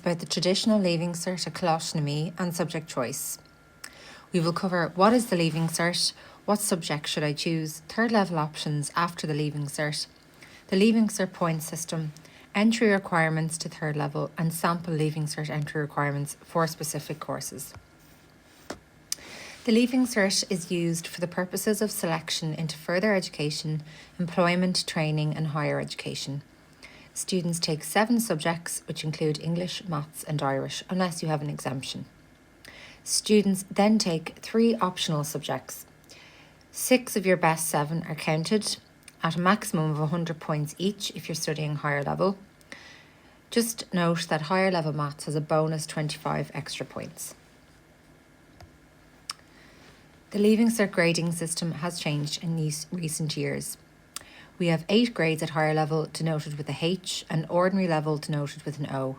about the traditional Leaving Cert at Coláiste na Mí and subject choice. We will cover what is the Leaving Cert, what subject should I choose, third level options after the Leaving Cert, the Leaving Cert point system, entry requirements to third level and sample Leaving Cert entry requirements for specific courses. The Leaving Cert is used for the purposes of selection into further education, employment, training and higher education. Students take 7 subjects, which include English, Maths and Irish, unless you have an exemption. Students then take 3 optional subjects. 6 of your best 7 are counted at a maximum of 100 points each if you're studying higher level. Just note that higher level Maths has a bonus 25 extra points. The Leaving Cert grading system has changed in these recent years. We have 8 grades at higher level denoted with a H and ordinary level denoted with an O.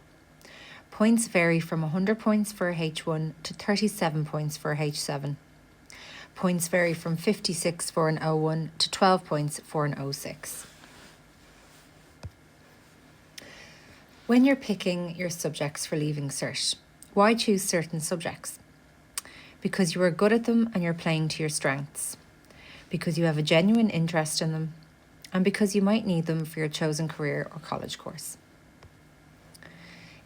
Points vary from 100 points for a H1 to 37 points for a H7. Points vary from 56 for an O1 to 12 points for an O6. When you're picking your subjects for Leaving Cert, why choose certain subjects? Because you are good at them and you're playing to your strengths, because you have a genuine interest in them, and because you might need them for your chosen career or college course.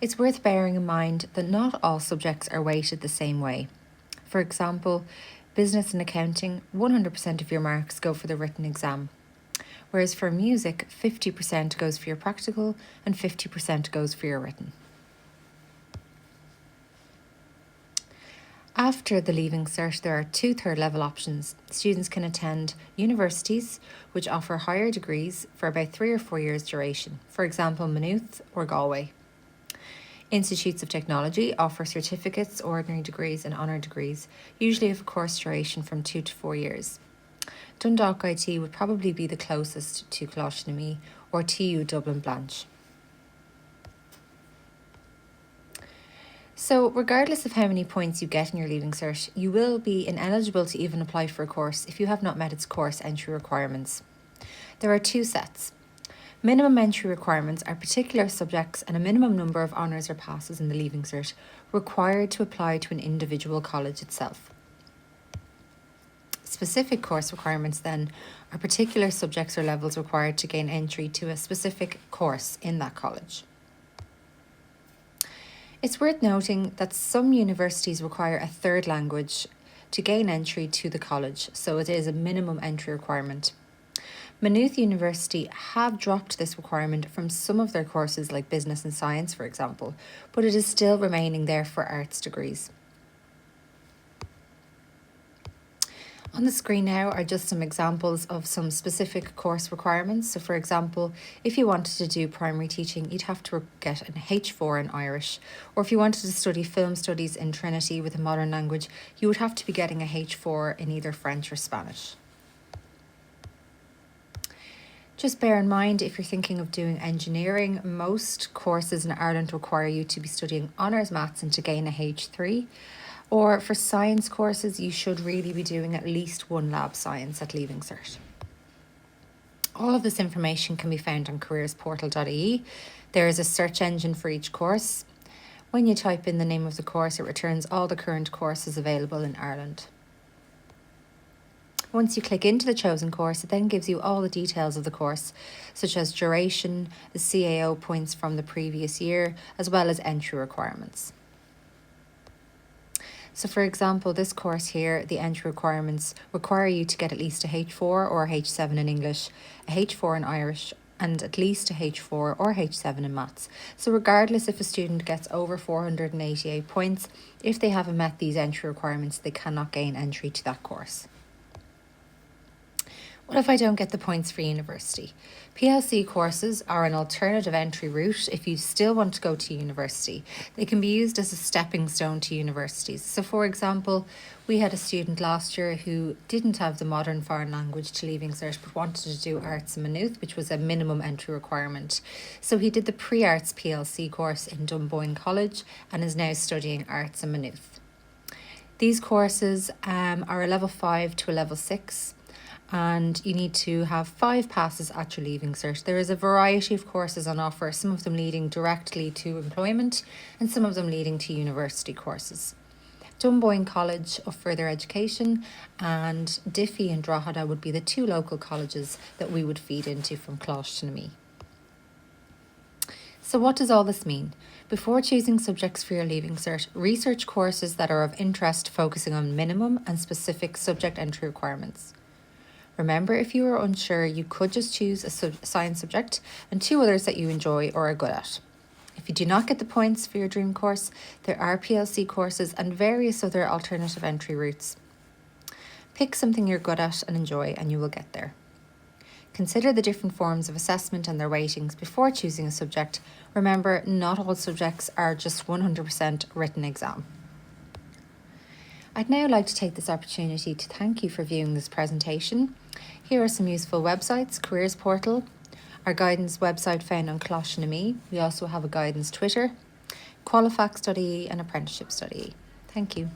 It's worth bearing in mind that not all subjects are weighted the same way. For example, business and accounting, 100% of your marks go for the written exam, whereas for music, 50% goes for your practical and 50% goes for your written. After the Leaving Cert, there are 2 third level options. Students can attend universities, which offer higher degrees for about 3 or 4 years duration, for example, Maynooth or Galway. Institutes of Technology offer certificates, ordinary degrees and honour degrees, usually of course duration from 2 to 4 years. Dundalk IT would probably be the closest to Coláiste na Mí or TU Dublin Blanche. So regardless of how many points you get in your Leaving Cert, you will be ineligible to even apply for a course if you have not met its course entry requirements. There are 2 sets. Minimum entry requirements are particular subjects and a minimum number of honours or passes in the Leaving Cert required to apply to an individual college itself. Specific course requirements then are particular subjects or levels required to gain entry to a specific course in that college. It's worth noting that some universities require a third language to gain entry to the college, so it is a minimum entry requirement. Maynooth University have dropped this requirement from some of their courses like business and science, for example, but it is still remaining there for arts degrees. On the screen now are just some examples of some specific course requirements. So for example, if you wanted to do primary teaching, you'd have to get an H4 in Irish. Or if you wanted to study film studies in Trinity with a modern language, you would have to be getting a H4 in either French or Spanish. Just bear in mind, if you're thinking of doing engineering, most courses in Ireland require you to be studying honours maths and to gain a H3. Or for science courses, you should really be doing at least 1 lab science at Leaving Cert. All of this information can be found on careersportal.ie. There is a search engine for each course. When you type in the name of the course, it returns all the current courses available in Ireland. Once you click into the chosen course, it then gives you all the details of the course, such as duration, the CAO points from the previous year, as well as entry requirements. So for example, this course here, the entry requirements require you to get at least a H4 or a H7 in English, a H4 in Irish, and at least a H4 or H7 in Maths. So regardless if a student gets over 488 points, if they haven't met these entry requirements, they cannot gain entry to that course. What if I don't get the points for university? PLC courses are an alternative entry route if you still want to go to university. They can be used as a stepping stone to universities. So for example, we had a student last year who didn't have the modern foreign language to Leaving Cert but wanted to do arts in Maynooth, which was a minimum entry requirement. So he did the pre-arts PLC course in Dunboyne College and is now studying arts in Maynooth. These courses are a level 5 to a level 6. and you need to have 5 passes at your Leaving Cert. There is a variety of courses on offer, some of them leading directly to employment and some of them leading to university courses. Dunboyne College of Further Education and Diffie and Drogheda would be the 2 local colleges that we would feed into from Closhtonamy. So what does all this mean? Before choosing subjects for your Leaving Cert, research courses that are of interest focusing on minimum and specific subject entry requirements. Remember, if you are unsure, you could just choose a science subject and 2 others that you enjoy or are good at. If you do not get the points for your dream course, there are PLC courses and various other alternative entry routes. Pick something you're good at and enjoy and you will get there. Consider the different forms of assessment and their weightings before choosing a subject. Remember, not all subjects are just 100% written exam. I'd now like to take this opportunity to thank you for viewing this presentation. Here are some useful websites: Careers Portal, our guidance website found on Closhtonamy. We also have a guidance Twitter, Qualifax.ie and Apprenticeship.ie. Thank you.